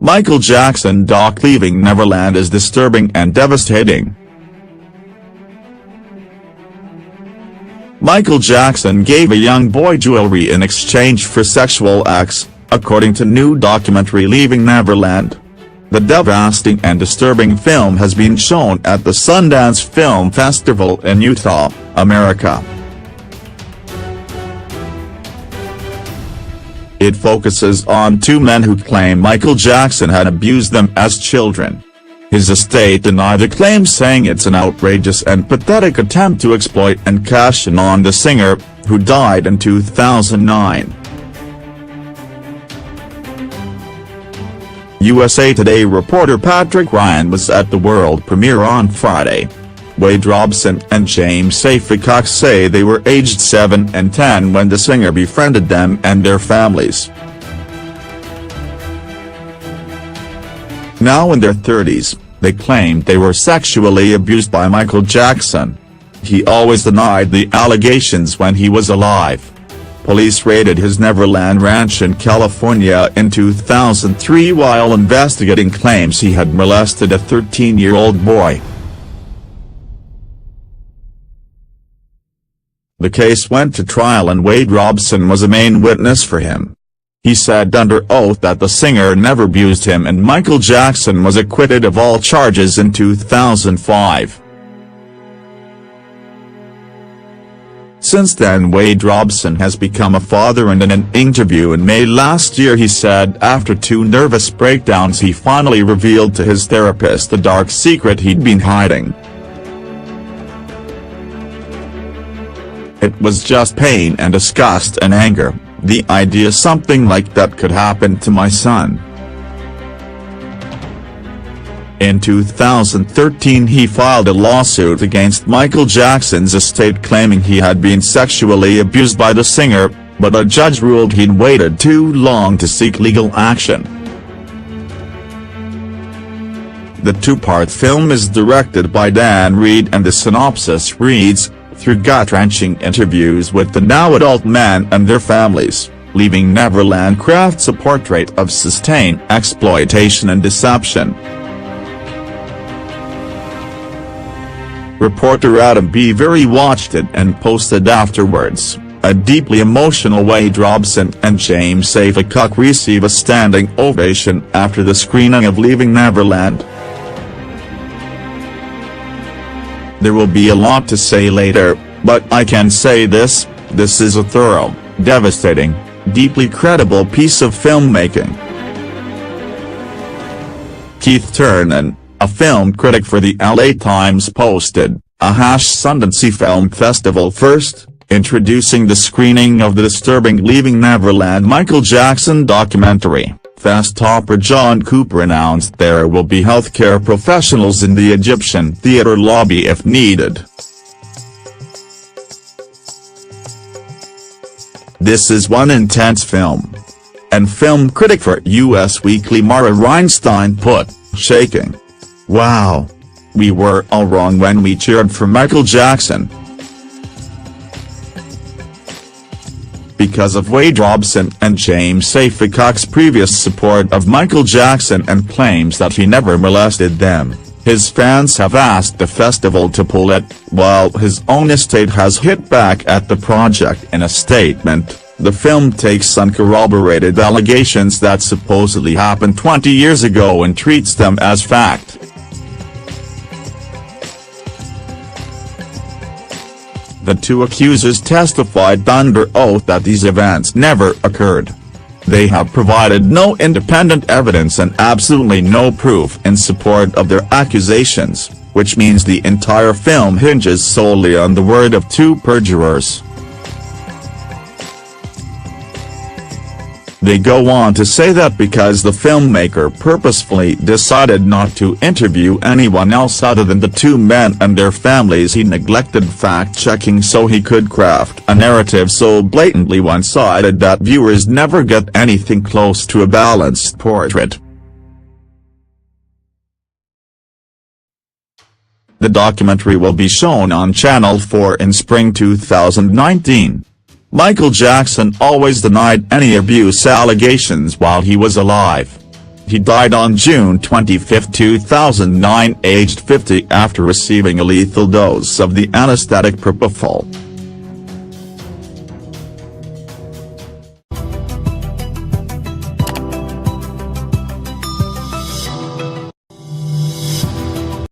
Michael Jackson doc Leaving Neverland is disturbing and devastating. Michael Jackson gave a young boy jewelry in exchange for sexual acts, according to new documentary Leaving Neverland. The devastating and disturbing film has been shown at the Sundance Film Festival in Utah, America. It focuses on two men who claim Michael Jackson had abused them as children. His estate denied the claim, saying it's an outrageous and pathetic attempt to exploit and cash in on the singer, who died in 2009. USA Today reporter Patrick Ryan was at the world premiere on Friday. Wade Robson and James Cox say they were aged 7 and 10 when the singer befriended them and their families. Now in their 30s, they claimed they were sexually abused by Michael Jackson. He always denied the allegations when he was alive. Police raided his Neverland ranch in California in 2003 while investigating claims he had molested a 13-year-old boy. The case went to trial and Wade Robson was a main witness for him. He said under oath that the singer never abused him, and Michael Jackson was acquitted of all charges in 2005. Since then, Wade Robson has become a father, and in an interview in May last year he said after 2 nervous breakdowns he finally revealed to his therapist the dark secret he'd been hiding. It was just pain and disgust and anger, the idea something like that could happen to my son. In 2013 he filed a lawsuit against Michael Jackson's estate claiming he had been sexually abused by the singer, but a judge ruled he'd waited too long to seek legal action. The 2-part film is directed by Dan Reed, and the synopsis reads, through gut-wrenching interviews with the now-adult men and their families, Leaving Neverland crafts a portrait of sustained exploitation and deception. Reporter Adam B. Very watched it and posted afterwards, a deeply emotional Wade Robson and James Cox receive a standing ovation after the screening of Leaving Neverland. There will be a lot to say later, but I can say this is a thorough, devastating, deeply credible piece of filmmaking. Keith Turnan, a film critic for the LA Times, posted, #Sundance Film Festival first, introducing the screening of the disturbing Leaving Neverland Michael Jackson documentary. Fest topper John Cooper announced there will be healthcare professionals in the Egyptian theater lobby if needed. This is one intense film. And film critic for US Weekly Mara Reinstein put, shaking. Wow. We were all wrong when we cheered for Michael Jackson. Because of Wade Robson and James Cox's previous support of Michael Jackson and claims that he never molested them, his fans have asked the festival to pull it, while his own estate has hit back at the project in a statement. The film takes uncorroborated allegations that supposedly happened 20 years ago and treats them as fact. The 2 accusers testified under oath that these events never occurred. They have provided no independent evidence and absolutely no proof in support of their accusations, which means the entire film hinges solely on the word of 2 perjurers. They go on to say that because the filmmaker purposefully decided not to interview anyone else other than the 2 men and their families, he neglected fact-checking so he could craft a narrative so blatantly one-sided that viewers never get anything close to a balanced portrait. The documentary will be shown on Channel 4 in spring 2019. Michael Jackson always denied any abuse allegations while he was alive. He died on June 25, 2009, aged 50, after receiving a lethal dose of the anesthetic propofol.